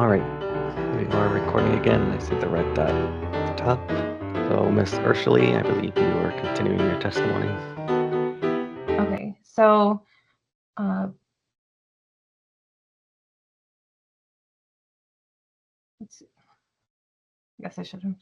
All right, we are recording again. I see the red dot at the top. So, Ms. EIRSCHELE, I believe you are continuing your testimony. Okay, so let's see. I guess I should have.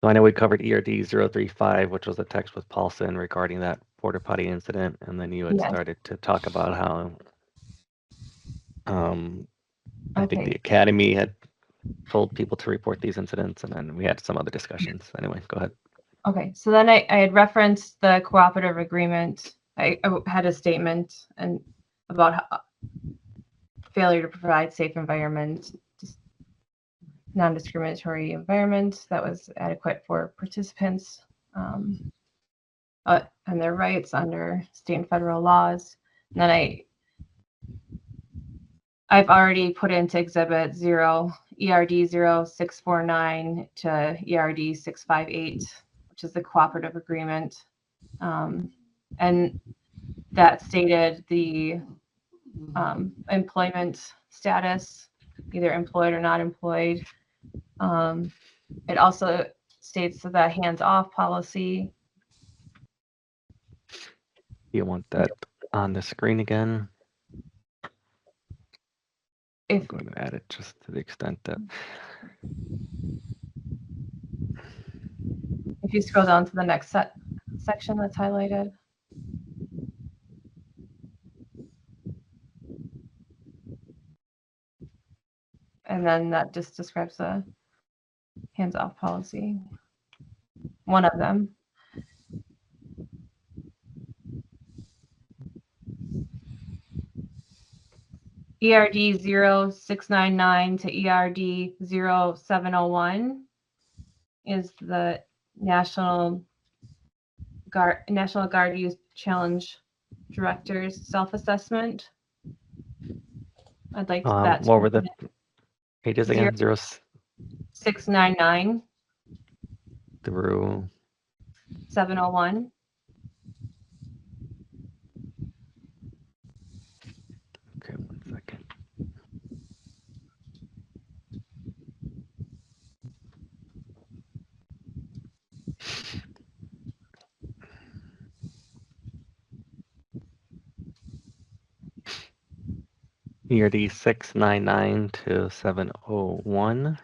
So I know we covered ERD 035, which was a text with Paulson regarding that porta potty incident, and then you had started to talk about how I think the academy had told people to report these incidents, and then we had some other discussions. Anyway, go ahead. Okay, so then I had referenced the cooperative agreement. I had a statement and about failure to provide safe environment, non-discriminatory environment that was adequate for participants and their rights under state and federal laws. And then I've already put into Exhibit 0, ERD 0649 to ERD 658, which is the cooperative agreement. And that stated the employment status, either employed or not employed. It also states that hands-off policy. You want that on the screen again? I'm going to add it just to the extent that. If you scroll down to the next section that's highlighted. And then that just describes the hands-off policy, one of them. ERD 0699 to ERD 0701 is the National Guard Youth Challenge Director's self-assessment. I'd like that. What were the pages again? 0699 through 701. Okay, 1 second. ERD 699 to 701.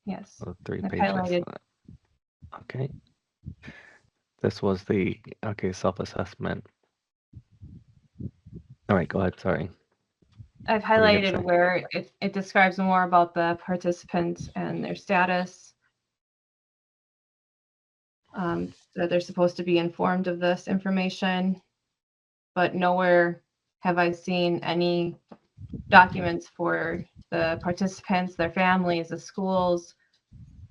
Yes. So 3 pages. Okay. This was the self-assessment. All right, go ahead. Sorry. I've highlighted where it describes more about the participants and their status. That they're supposed to be informed of this information, but nowhere have I seen any documents for the participants, their families, the schools,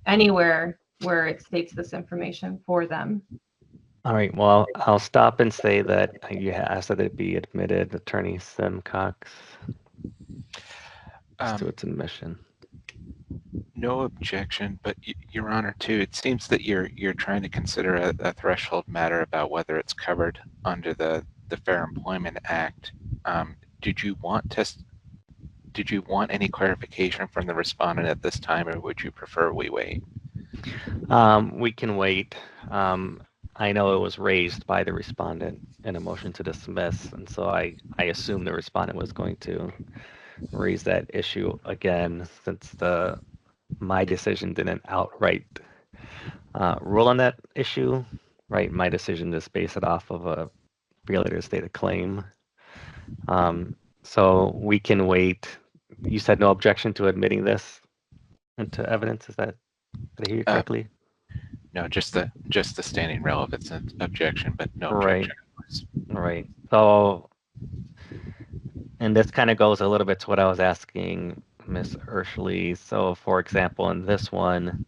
anywhere where it states this information for them. All right, well, I'll stop and say that you asked that it be admitted, Attorney Simcox, to its admission. No objection, but Your Honor, too, it seems that you're trying to consider a threshold matter about whether it's covered under the Fair Employment Act. Did you want any clarification from the respondent at this time, or would you prefer we wait? We can wait. I know it was raised by the respondent in a motion to dismiss, and so I assume the respondent was going to raise that issue again, since my decision didn't outright rule on that issue, right? My decision is based it off of a failure to state a claim. So we can wait. You said no objection to admitting this into evidence. Did I hear you correctly? No, just the standing relevance objection, but no objection. Right. So, and this kind of goes a little bit to what I was asking Ms. EIRSCHELE. So, for example, in this one,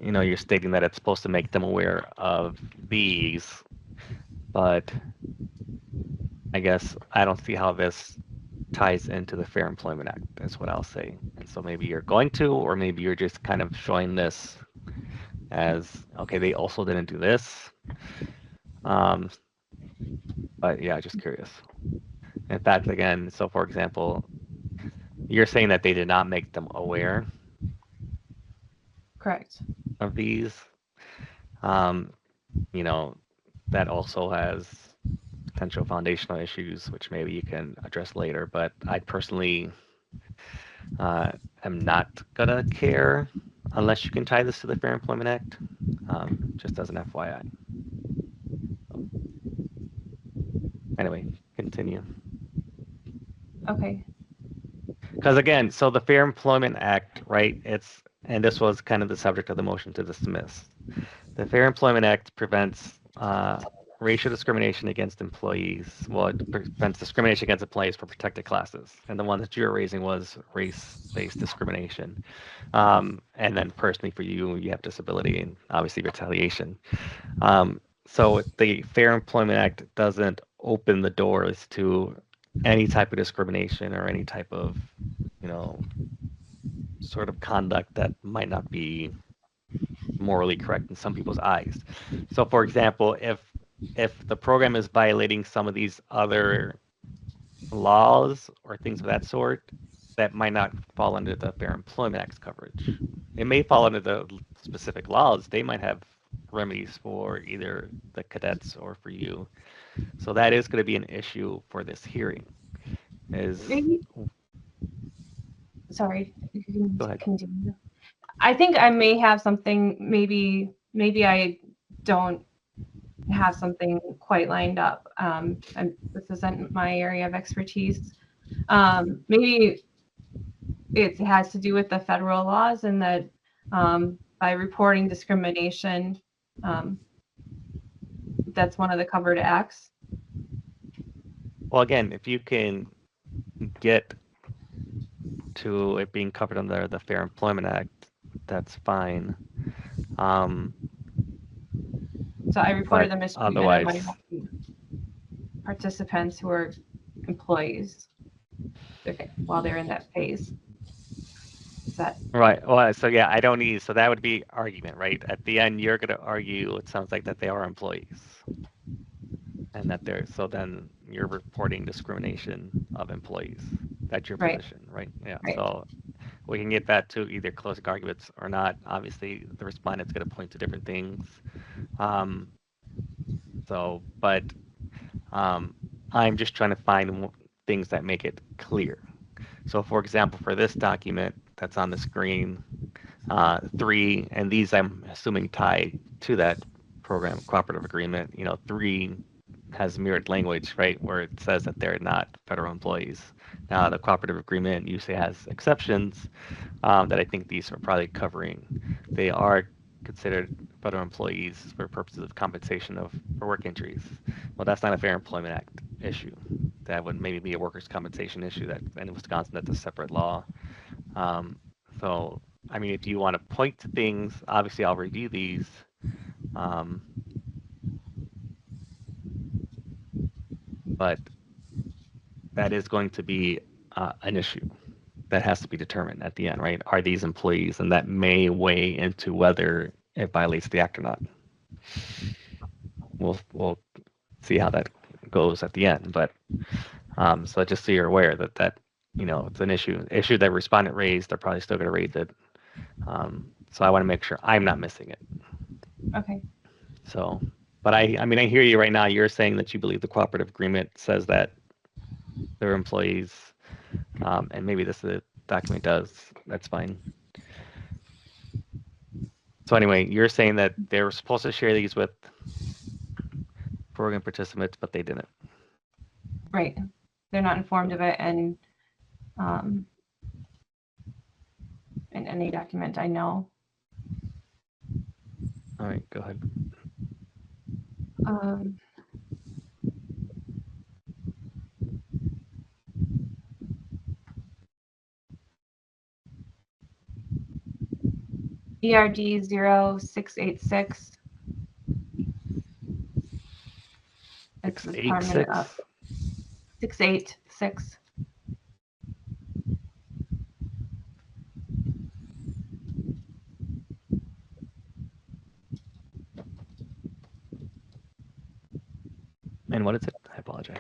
you're stating that it's supposed to make them aware of these, but I guess I don't see how this ties into the Fair Employment Act. That's what I'll say. And so maybe you're going to, or maybe you're just kind of showing this as, okay, they also didn't do this, But yeah, just curious. In fact, again, so for example, you're saying that they did not make them aware Correct. of these. You know, that also has potential foundational issues, which maybe you can address later. But I personally am not gonna care unless you can tie this to the Fair Employment Act, just as an FYI. Anyway, continue. Okay. Because again, so the Fair Employment Act, right? And this was kind of the subject of the motion to dismiss. The Fair Employment Act prevents racial discrimination against employees. Well, it prevents discrimination against employees for protected classes. And the one that you were raising was race-based discrimination. And then personally for you, you have disability and obviously retaliation. So the Fair Employment Act doesn't open the doors to any type of discrimination or any type of, sort of conduct that might not be morally correct in some people's eyes. So for example, if the program is violating some of these other laws or things of that sort, that might not fall under the Fair Employment Act's coverage. It may fall under the specific laws. They might have remedies for either the cadets or for you. So that is going to be an issue for this hearing. Maybe. Sorry. You can Go ahead. continue. I think I may have something. Maybe I don't have something quite lined up. And this isn't my area of expertise. Maybe it has to do with the federal laws, and that by reporting discrimination, that's one of the covered acts. Well, again, if you can get to it being covered under the Fair Employment Act, that's fine. So I reported But the mistreatment of my otherwise, participants who are employees while they're in that phase. Is that right? Well, so yeah, I don't need. So that would be argument, right? At the end, you're going to argue. It sounds like that they are employees, and that they're. So then you're reporting discrimination of employees. That's your right? position, right? Yeah. Right. So we can get that to either closing arguments or not. Obviously, the respondent's going to point to different things. But I'm just trying to find things that make it clear. So for example, for this document that's on the screen, 3, and these I'm assuming tie to that program cooperative agreement, 3 has mirrored language, right, where it says that they're not federal employees. Now, the cooperative agreement usually has exceptions that I think these are probably covering. They are considered federal employees for purposes of compensation for work injuries. Well, that's not a Fair Employment Act issue. That would maybe be a workers' compensation issue that in Wisconsin that's a separate law. So, I mean, if you want to point to things, obviously I'll review these. But that is going to be an issue that has to be determined at the end, right? Are these employees? And that may weigh into whether it violates the act or not. We'll see how that goes at the end. But so just so you're aware that it's an issue that respondent raised. They're probably still going to raise it. So I want to make sure I'm not missing it. Okay. So, but I mean, I hear you right now. You're saying that you believe the cooperative agreement says that they're employees, and maybe this document does. That's fine. So anyway, you're saying that they were supposed to share these with program participants, but they didn't. Right. They're not informed of it, and in any document I know. All right, go ahead. ERD 0686. It's the Department of 686. Again, what is it? I apologize.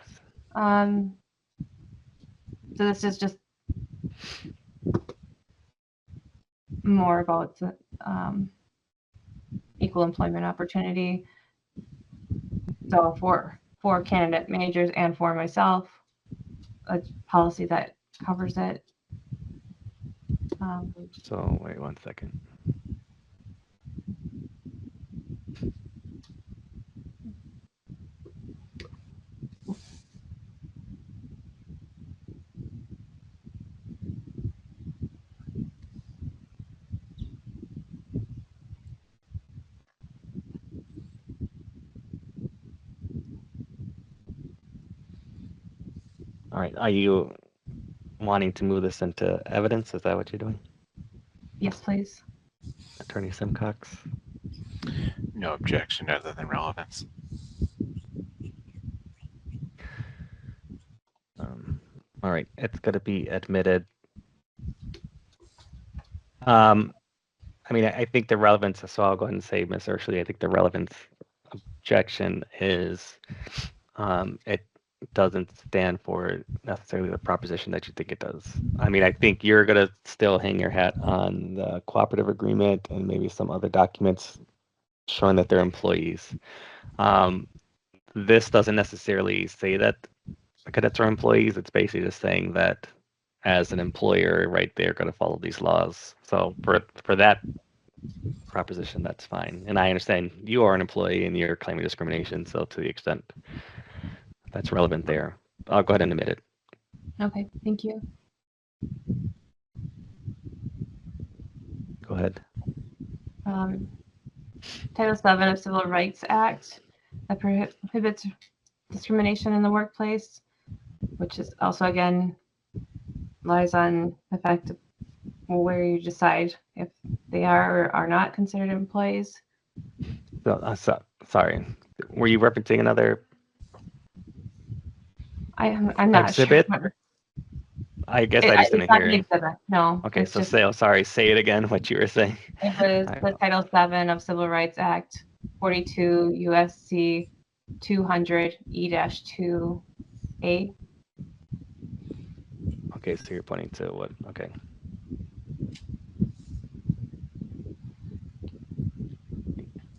So this is just more about equal employment opportunity. So for candidate managers and for myself, a policy that covers it. So wait 1 second. All right, are you wanting to move this into evidence? Is that what you're doing? Yes, please. Attorney Simcox? No objection other than relevance. All right, it's going to be admitted. I mean, I think the relevance, so I'll go ahead and say, Ms. Urshley, I think the relevance objection is it doesn't stand for necessarily the proposition that you think it does. I mean, I think you're going to still hang your hat on the cooperative agreement and maybe some other documents showing that they're employees. This doesn't necessarily say that cadets are employees. It's basically just saying that as an employer, right, they're going to follow these laws. So for that proposition, that's fine. And I understand you are an employee and you're claiming discrimination. So to the extent that's relevant there, I'll go ahead and admit it. Okay, thank you. Go ahead. Title VII of Civil Rights Act that prohibits discrimination in the workplace, which is also, again, lies on the fact of where you decide if they are or are not considered employees. So, sorry, were you referencing another I'm not exhibit? sure. I guess I just didn't hear you. No. Okay, so say it again, what you were saying. It was the Title VII of Civil Rights Act, 42 USC 200 E-2A. Okay, so you're pointing to what? Okay.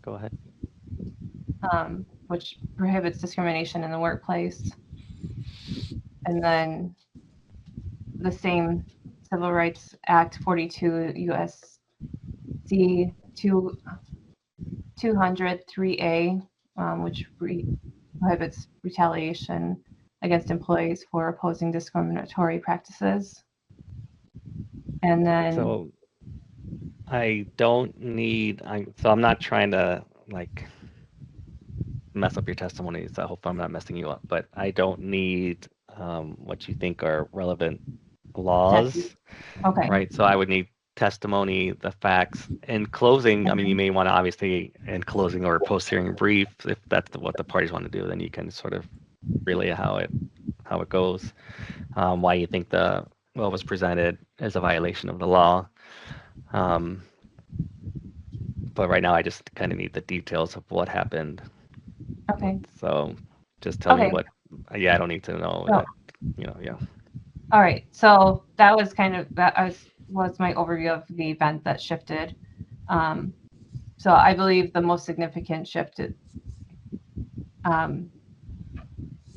Go ahead. Which prohibits discrimination in the workplace. And then the same Civil Rights Act 42 USC 203A, which prohibits retaliation against employees for opposing discriminatory practices. And then so I don't need, so I'm not trying to like mess up your testimony, so I hope I'm not messing you up, but I don't need what you think are relevant laws. Okay. Right, so I would need testimony, the facts. In closing, I mean, you may want to obviously, in closing or post-hearing brief, if that's what the parties want to do, then you can sort of relay how it goes, why you think what was presented is a violation of the law. But right now, I just kind of need the details of what happened. Okay. So just tell me Okay. what. Yeah, I don't need to know that. Yeah. All right. So that was was my overview of the event that shifted. So I believe the most significant shift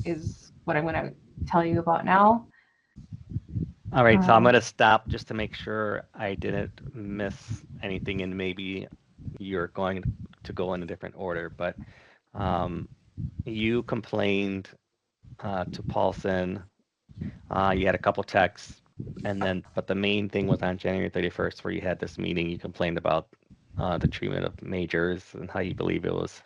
is what I'm going to tell you about now. All right, so I'm going to stop just to make sure I didn't miss anything, and maybe you're going to go in a different order, but you complained to Paulson. You had a couple texts, but the main thing was on January 31st, where you had this meeting. You complained about the treatment of majors and how you believe it was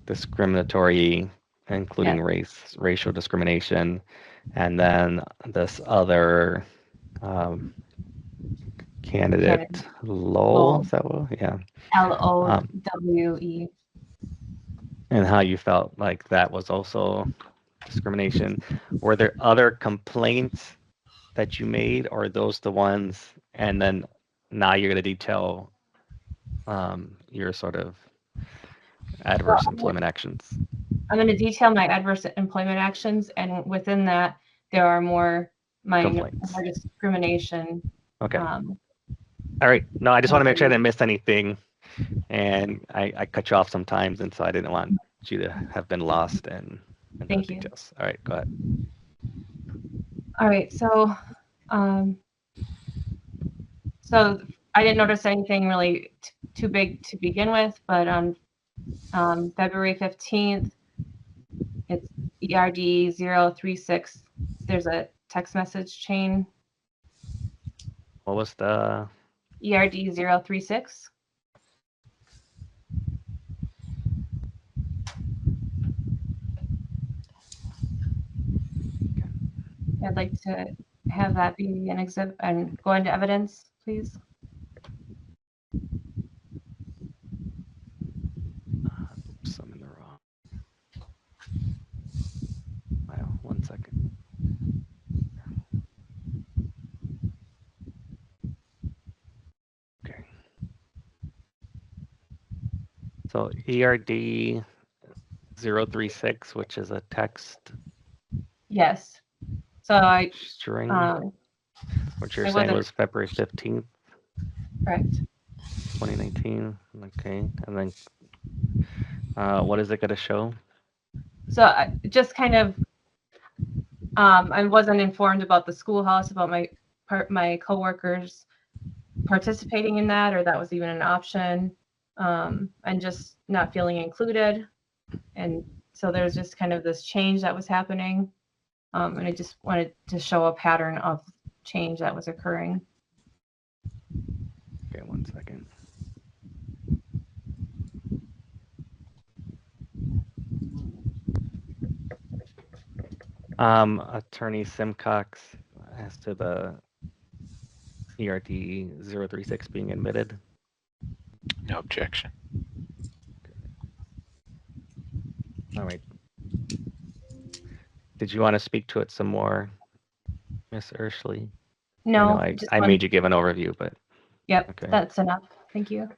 discriminatory, including racial discrimination, and then this other candidate Lowell, is that what? Yeah. LOWE. And how you felt like that was also discrimination. Were there other complaints that you made, or are those the ones? And then now you're going to detail your sort of adverse employment actions. I'm going to detail my adverse employment actions, and within that, there are more Complaints. more discrimination. Okay. All right. No, I just want to make sure I didn't miss anything. And I cut you off sometimes, and so I didn't want you to have been lost in the Thank you. details. All right, go ahead. All right, so so I didn't notice anything really too big to begin with, but on February 15th, it's ERD 036. There's a text message chain. What was the ERD 036? I'd like to have that be an exhibit and go into evidence, please. Oops, I'm in the wrong. Wow, 1 second. Okay. So ERD 036, which is a text Yes. So I string, which you're I saying wasn't- was February 15th, correct. 2019. Okay. And then what is it going to show? So I just kind of I wasn't informed about the schoolhouse, about my coworkers participating in that, or that was even an option, and just not feeling included. And so there's just kind of this change that was happening, and I just wanted to show a pattern of change that was occurring. Okay, 1 second. Attorney Simcox, as to the ERD 036 being admitted. No objection. All right. Did you want to speak to it some more, Miss EIRSCHELE? No, I made you give an overview, but Yep, okay. That's enough. Thank you.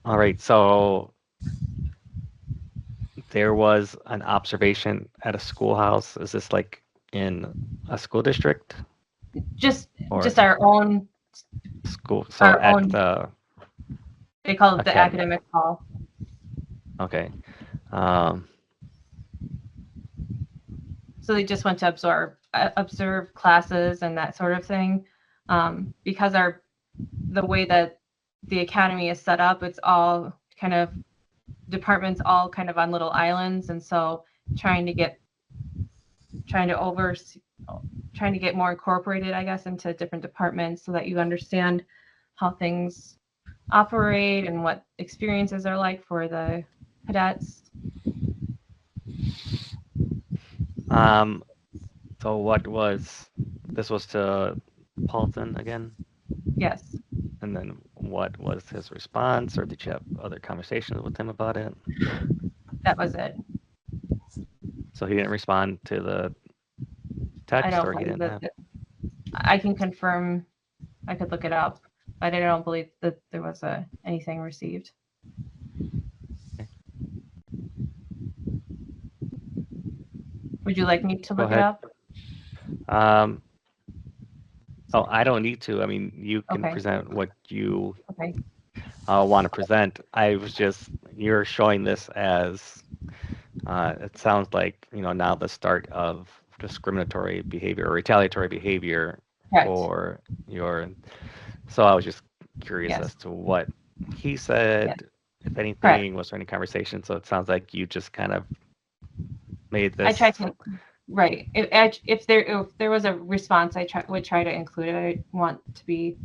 All right. So there was an observation at a schoolhouse. Is this like in a school district? Just Or our own school. So our at own, the they call it the academy. academic hall. Okay. So they just went to observe classes and that sort of thing. Because the way that the academy is set up, it's all kind of departments all kind of on little islands, and so trying to get more incorporated, I guess, into different departments so that you understand how things operate and what experiences are like for the cadets. So this was to Paulson again? Yes. And then what was his response, or did you have other conversations with him about it? That was it. So he didn't respond to the text, or he didn't have? I can confirm. I could look it up, but I don't believe that there was anything received. Okay. Would you like me to look it ahead. up? Oh, I don't need to. I mean, you can Okay. present what you Okay. want to present. You're showing this as, it sounds like, now the start of discriminatory behavior or retaliatory behavior Correct. for so I was just curious Yes. as to what he said, Yes. if anything. Correct. Was there any conversation? So it sounds like you just kind of made this. I tried to, right. If there was a response, would try to include it. I want to be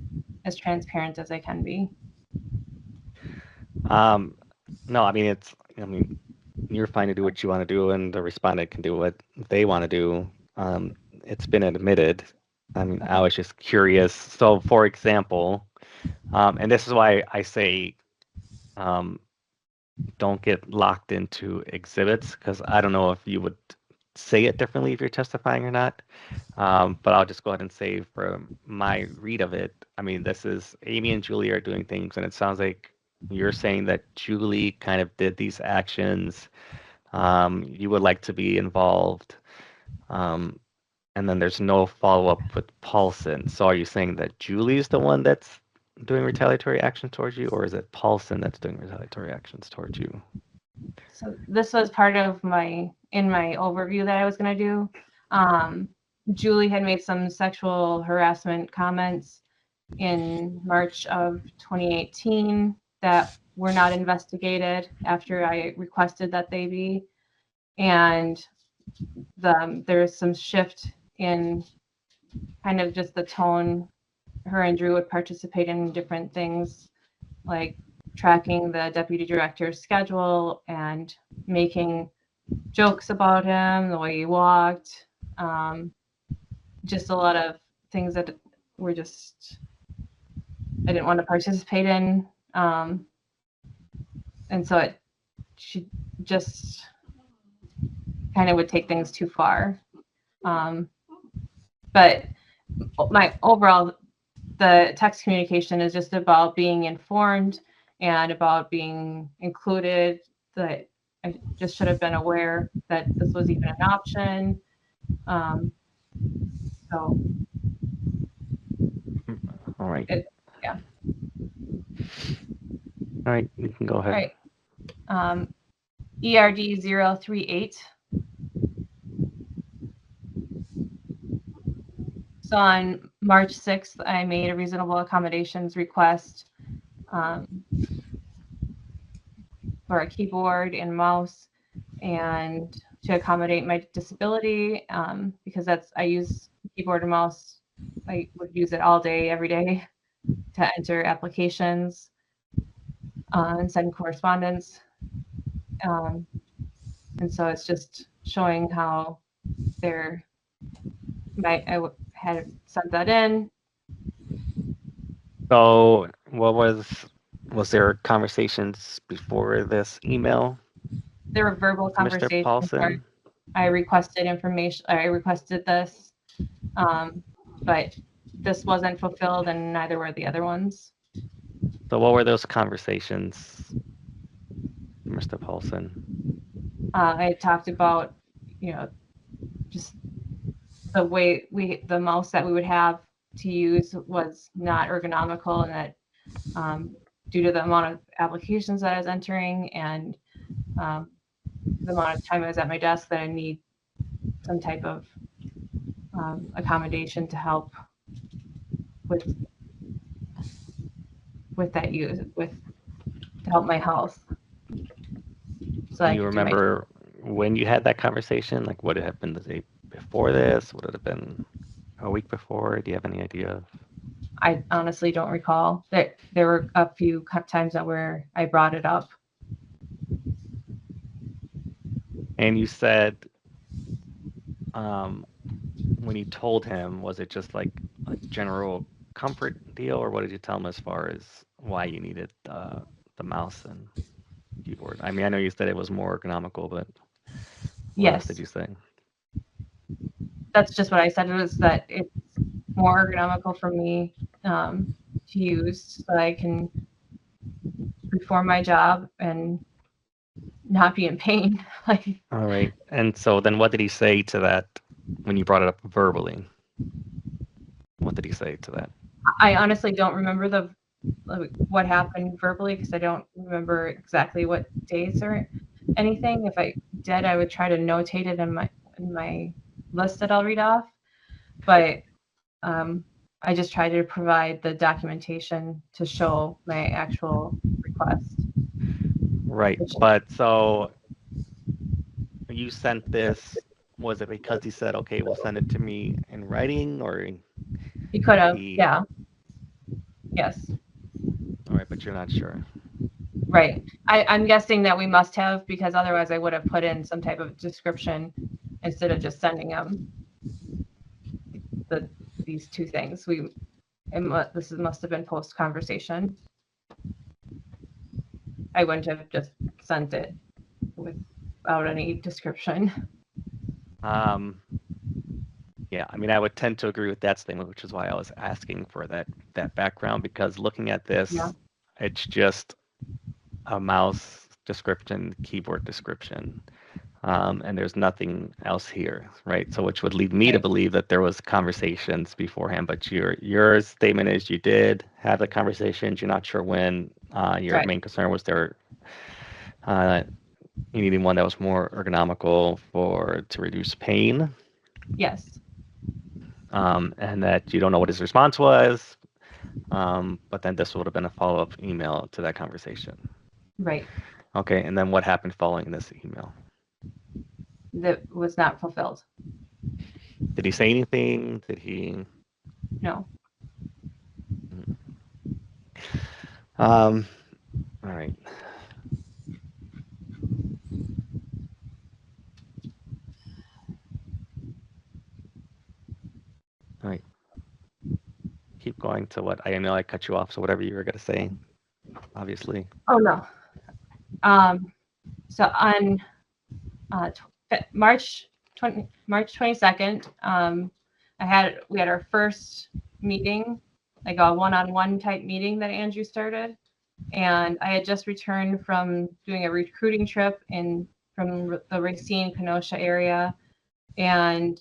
as transparent as I can be. No, I mean, you're fine to do what you want to do, and the respondent can do what they want to do. It's been admitted. I mean, I was just curious. So, for example, and this is why I say, don't get locked into exhibits, because I don't know if you would say it differently if you're testifying or not. But I'll just go ahead and say, for my read of it, I mean, this is Amy and Julie are doing things, and it sounds like you're saying that Julie kind of did these actions You would like to be involved. And then there's no follow-up with Paulson. So are you saying that Julie's the one that's doing retaliatory action towards you, or is it Paulson that's doing retaliatory actions towards you? So this was part of my overview that I was going to do. Julie had made some sexual harassment comments in March of 2018 that were not investigated after I requested that they be. And there's some shift in kind of just the tone. Her and Drew would participate in different things, like tracking the deputy director's schedule and making jokes about him, the way he walked, just a lot of things that were just I didn't want to participate in. And so she just kind of would take things too far. But my overall, the text communication is just about being informed and about being included, that I just should have been aware that this was even an option. So All right. Yeah. All right, you can go ahead. All right. ERD 038. So on March 6th, I made a reasonable accommodations request for a keyboard and mouse, and to accommodate my disability, because I use keyboard and mouse. I would use it all day, every day, to enter applications and send correspondence. And so it's just showing how I had sent that in. So what was there conversations before this email? There were verbal Mr. conversations. Paulson? I requested information. I requested this, but this wasn't fulfilled, and neither were the other ones. So what were those conversations, Mr. Paulson? I talked about, just the way the mouse that we would have to use was not ergonomical, and that due to the amount of applications that I was entering and the amount of time I was at my desk, that I need some type of accommodation to help with that to help my health. So Do you remember when you had that conversation? Like, would it have been the day before this? Would it have been a week before? Do you have any idea? I honestly don't recall. There were a few times where I brought it up. And you said, when you told him, was it just like a general comfort deal, or what did you tell him as far as why you needed the mouse and keyboard? I mean, I know you said it was more ergonomical, but what else did you say? That's just what I said. It was that it's more ergonomical for me to use, so I can perform my job and not be in pain. All right. And so then what did he say to that when you brought it up verbally? What did he say to that? I honestly don't remember what happened verbally, because I don't remember exactly what days or anything. If I did, I would try to notate it in my list that I'll read off. But I just try to provide the documentation to show my actual request. Right. But so you sent this, was it because he said, okay, we'll send it to me in writing, or he could have? Yeah. Yes. All right, but you're not sure. Right. I'm guessing that we must have, because otherwise I would have put in some type of description instead of just sending them these two things. This must have been post conversation. I wouldn't have just sent it without any description. Yeah, I mean, I would tend to agree with that statement, which is why I was asking for that background, because looking at this, it's just a mouse description, keyboard description. and there's nothing else here, right? So which would lead me to Right. believe that there was conversations beforehand, but your statement is you did have the conversations. You're not sure when. Your Right. main concern was there you needing one that was more ergonomical to reduce pain, Yes. and that you don't know what his response was. But then this would have been a follow-up email to that conversation. Right. Okay, and then what happened following this email? That was not fulfilled. Did he say anything? Did he? No. All right. All right. Keep going to what I know I cut you off, so whatever you were gonna say, obviously. Oh no. So on March 22nd, we had our first meeting, like a one-on-one type meeting that Andrew started, and I had just returned from doing a recruiting trip from the Racine Kenosha area, and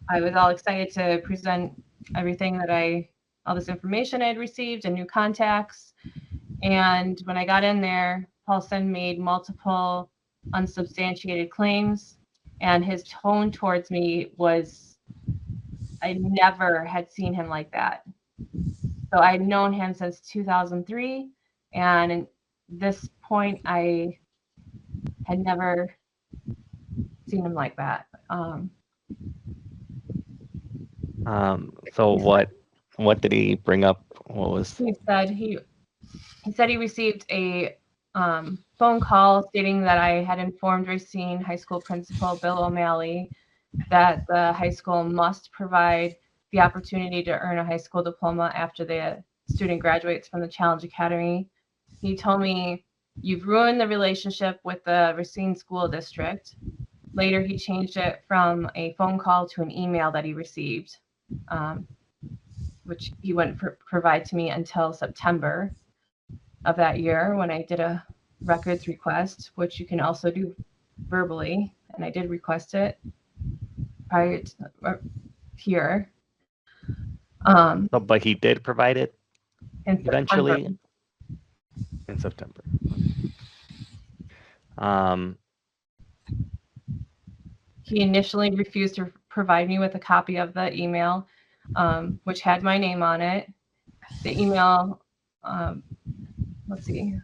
I was all excited to present everything all this information I had received and new contacts. And when I got in there, Paulson made multiple unsubstantiated claims, and his tone towards me was, I never had seen him like that. So I'd known him since 2003, and at this point, I had never seen him like that. So what did he bring up? What was? He said he received a phone call stating that I had informed Racine High School principal Bill O'Malley that the high school must provide the opportunity to earn a high school diploma after the student graduates from the Challenge Academy. He told me, "You've ruined the relationship with the Racine School District." Later, he changed it from a phone call to an email that he received, which he wouldn't provide to me until September of that year when I did a records request, which you can also do verbally, and I did request it prior to here. But he did provide it In eventually September. in September. Um, He initially refused to provide me with a copy of the email, which had my name on it. The email, let's see.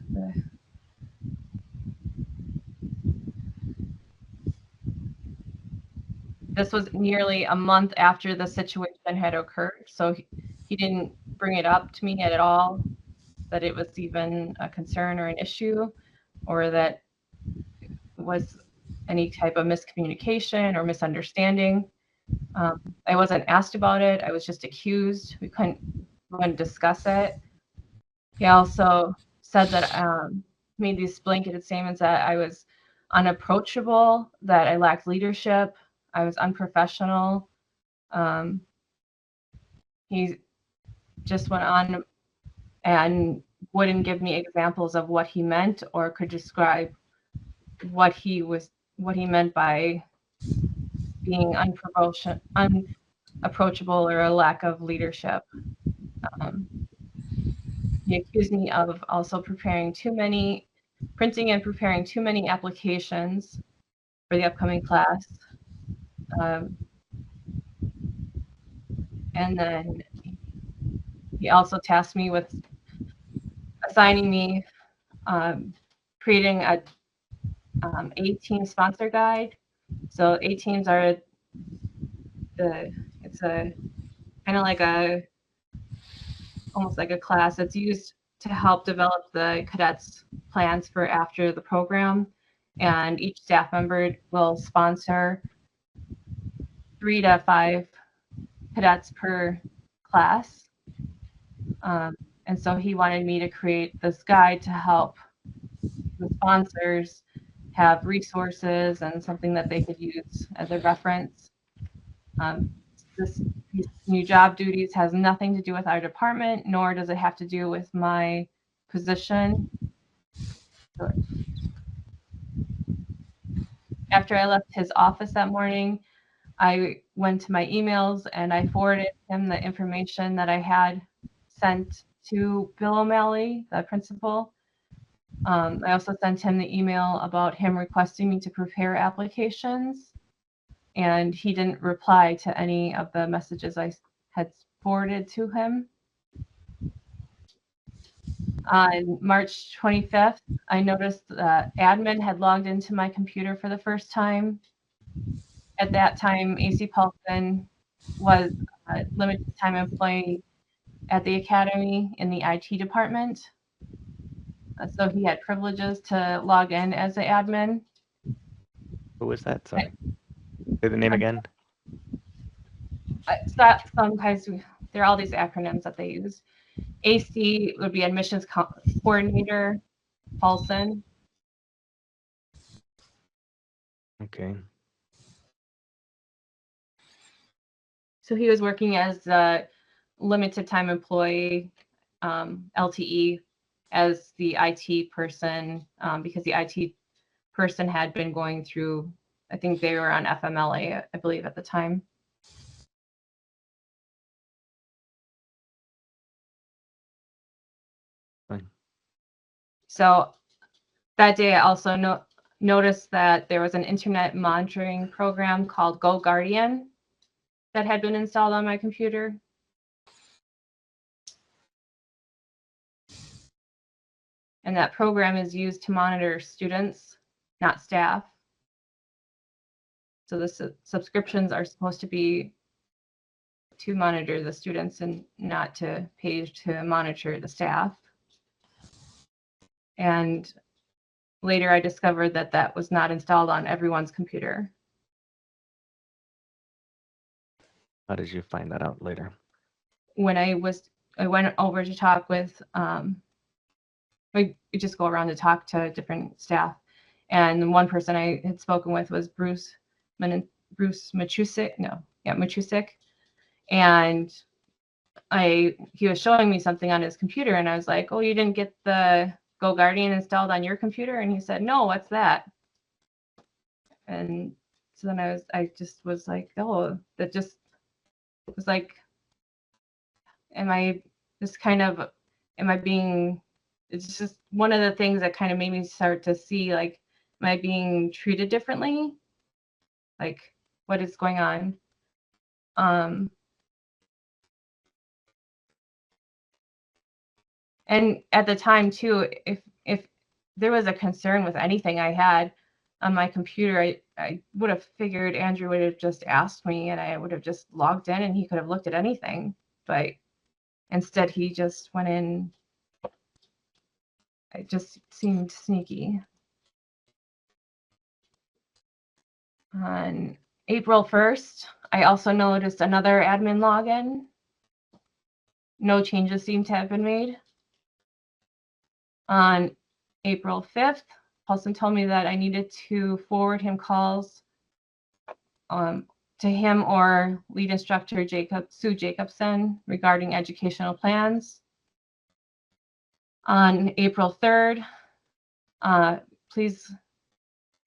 This was nearly a month after the situation had occurred, so he didn't bring it up to me at all, that it was even a concern or an issue, or that was any type of miscommunication or misunderstanding. I wasn't asked about it. I was just accused. We couldn't discuss it. He also said that made these blanketed statements that I was unapproachable, that I lacked leadership, I was unprofessional. He just went on and wouldn't give me examples of what he meant or could describe what he meant by being unapproachable or a lack of leadership. He accused me of also printing and preparing too many applications for the upcoming class. And then he also tasked me with assigning me creating a A-team sponsor guide. So A-teams are it's a kind of like almost like a class that's used to help develop the cadets' plans for after the program. And each staff member will sponsor 3 to 5 cadets per class. And so he wanted me to create this guide to help the sponsors have resources and something that they could use as a reference. These new job duties has nothing to do with our department, nor does it have to do with my position. after I left his office that morning, I went to my emails and I forwarded him the information that I had sent to Bill O'Malley, the principal. I also sent him the email about him requesting me to prepare applications, and he didn't reply to any of the messages I had forwarded to him. On March 25th, I noticed that admin had logged into my computer for the first time. At that time, AC Paulson was a limited time employee at the academy in the IT department. So he had privileges to log in as an admin. Who was that? Sorry. Say the name again. Sometimes there are all these acronyms that they use. AC would be admissions coordinator, Paulson. Okay. So he was working as a limited time employee, LTE, as the IT person, because the IT person had been going through, I think they were on FMLA, I believe, at the time. Fine. So that day I also noticed that there was an internet monitoring program called Go Guardian that had been installed on my computer. And that program is used to monitor students, not staff. So the subscriptions are supposed to be to monitor the students and not to pay to monitor the staff. And later I discovered that that was not installed on everyone's computer. How did you find that out later? When I went over to talk with, we just go around to talk to different staff. And one person I had spoken with was Bruce Machusik. Machusik. And he was showing me something on his computer, and I was like, "Oh, you didn't get the Go Guardian installed on your computer?" And he said, "No, what's that?" And so then I just was like, "Oh, that just was like, am I being?" It's just one of the things that kind of made me start to see, like, am I being treated differently? Like, what is going on? And at the time too, if there was a concern with anything I had on my computer, I would have figured Andrew would have just asked me and I would have just logged in and he could have looked at anything. But instead he just went in. It just seemed sneaky. On April 1st, I also noticed another admin login. No changes seem to have been made. On April 5th, Paulson told me that I needed to forward him calls to him or lead instructor Sue Jacobson regarding educational plans. On April 3rd, please,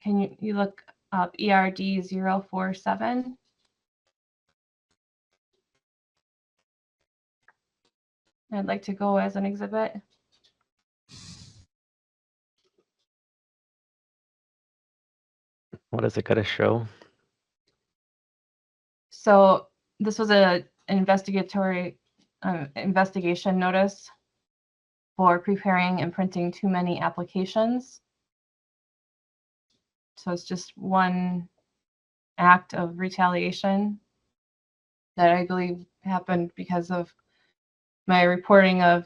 can you look up ERD 047? I'd like to go as an exhibit. What is it going to show? So this was an investigation notice for preparing and printing too many applications. So it's just one act of retaliation that I believe happened because of my reporting of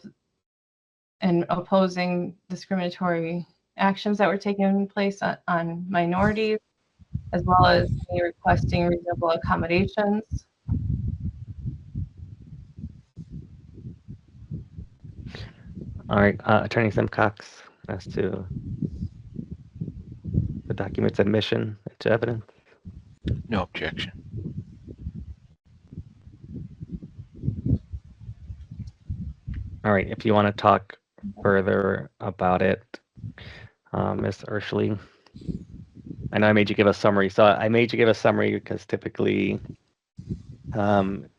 and opposing discriminatory actions that were taking place on minorities, as well as me requesting reasonable accommodations. All right, Attorney Simcox, as to the document's admission into evidence. No objection. All right, if you want to talk further about it, Ms. EIRSCHELE. I know I made you give a summary. So I made you give a summary because typically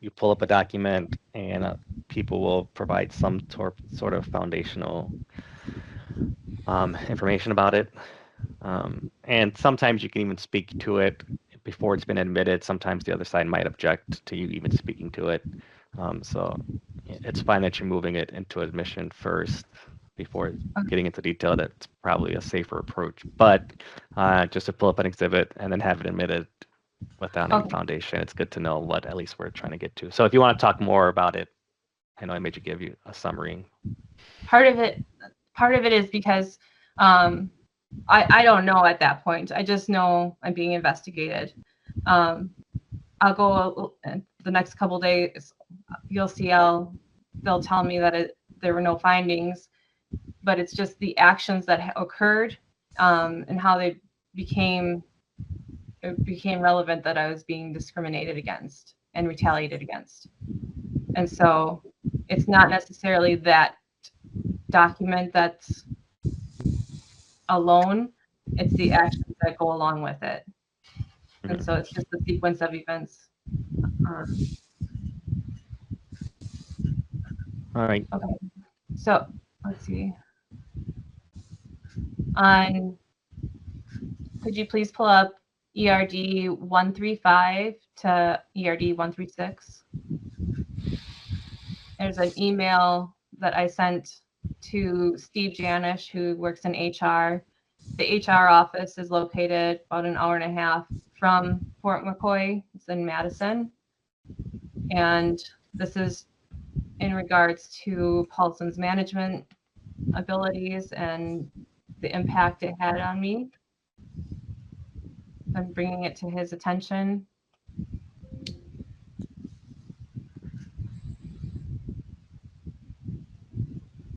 you pull up a document and people will provide some sort of foundational information about it. And sometimes you can even speak to it before it's been admitted. Sometimes the other side might object to you even speaking to it. So it's fine that you're moving it into admission first before getting into detail. That's probably a safer approach. But just to pull up an exhibit and then have it admitted without any Okay. foundation, it's good to know what at least we're trying to get to. So if you want to talk more about it, I know I made you give you a summary. Part of it is because I don't know at that point. I just know I'm being investigated. I'll go the next couple days. You'll see they'll tell me that there were no findings, but it's just the actions that occurred and how it became relevant that I was being discriminated against and retaliated against. And so it's not necessarily that document that's alone, it's the actions that go along with it. And so it's just the sequence of events. All right. Okay. So let's see. Could you please pull up ERD 135 to ERD 136? There's an email that I sent to Steve Janish, who works in HR. The HR office is located about an hour and a half from Fort McCoy. It's in Madison. And this is in regards to Paulson's management abilities and the impact it had on me. I'm bringing it to his attention.